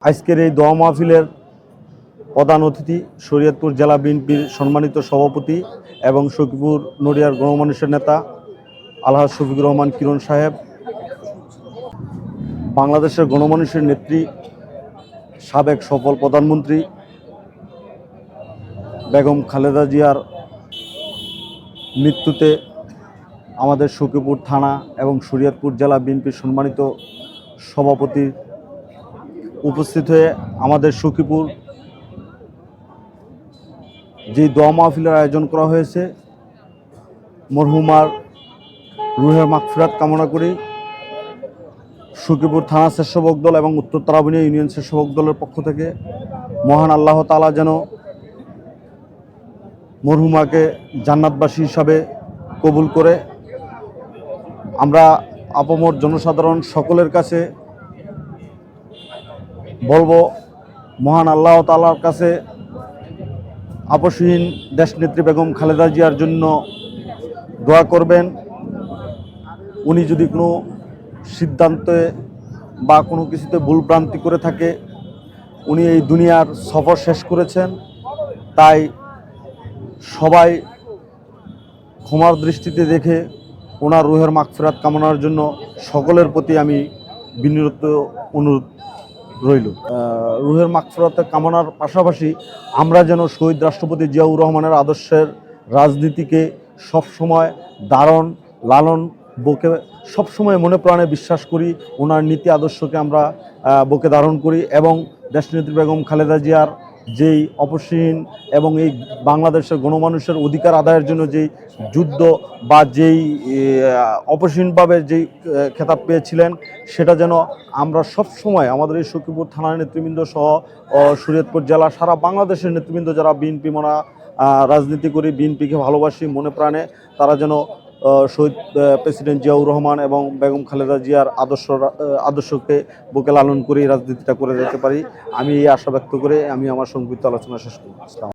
আজকের এই দোয়া মাহফিলের প্রধান অতিথি শরীয়তপুর জেলা বিএনপির সম্মানিত সভাপতি এবং সখীপুর নড়িয়ার গণমানুষের নেতা আলহাজ শফিকুর রহমান কিরণ সাহেব, বাংলাদেশের গণমানুষের নেত্রী, সাবেক সফল প্রধানমন্ত্রী বেগম খালেদা জিয়ার মৃত্যুতে আমাদের সখীপুর থানা এবং শরীয়তপুর জেলা বিএনপির সম্মানিত সভাপতি উপস্থিত হয়ে আমাদের সখীপুর যে দোয়া মাহফিলের আয়োজন করা হয়েছে, মরহুমার রুহের মাগফিরাত কামনা করি। সখীপুর থানা স্বেচ্ছাসেবক দল এবং উত্তর তারাবণিয়া ইউনিয়ন স্বেচ্ছাসেবক দলের পক্ষ থেকে মহান আল্লাহ তাআলা যেন মরহুমাকে জান্নাতবাসী হিসাবে কবুল করে। আমরা আপামর জনসাধারণ সকলের কাছে বলবো, মহান আল্লাহ তাআলার কাছে আপসহীন দেশনেত্রী বেগম খালেদা জিয়ার জন্য দোয়া করবেন। উনি যদি কোনো সিদ্ধান্তে বা কোনো কিছুতে ভুলভ্রান্তি করে থাকে, উনি এই দুনিয়ার সফর শেষ করেছেন, তাই সবাই ক্ষমার দৃষ্টিতে দেখে ওনার রুহের মাগফিরাত কামনার জন্য সকলের প্রতি আমি বিনীত অনুরোধ রইল। রুহের মাগফিরাত কামনার পাশাপাশি আমরা যেন শহীদ রাষ্ট্রপতি জিয়াউর রহমানের আদর্শের রাজনীতিকে সবসময় ধারণ লালন বুকে সবসময় মনে প্রাণে বিশ্বাস করি, ওনার নীতি আদর্শকে আমরা বুকে ধারণ করি এবং দেশনেত্রী বেগম খালেদা জিয়ার যেই অপসীম এবং এই বাংলাদেশের গণমানুষের অধিকার আদায়ের জন্য যেই যুদ্ধ বা যেই অপসীমভাবে যেই খেতাব পেয়েছিলেন, সেটা যেন আমরা সব সময় আমাদের এই সখীপুর থানার নেতৃবৃন্দ সহ শরীয়তপুর জেলা সারা বাংলাদেশের নেতৃবৃন্দ যারা বিএনপি মনা রাজনীতি করি, বিএনপিকে ভালোবাসি মনে প্রাণে, তারা যেন শহীদ প্রেসিডেন্ট জিয়াউর রহমান এবং বেগম খালেদা জিয়ার আদর্শকে বুকে লালন করে রাজনীতিটা করে যেতে পারি। আমি এই আশা ব্যক্ত করে আমি আমার সংক্ষিপ্ত আলোচনা শেষ করি।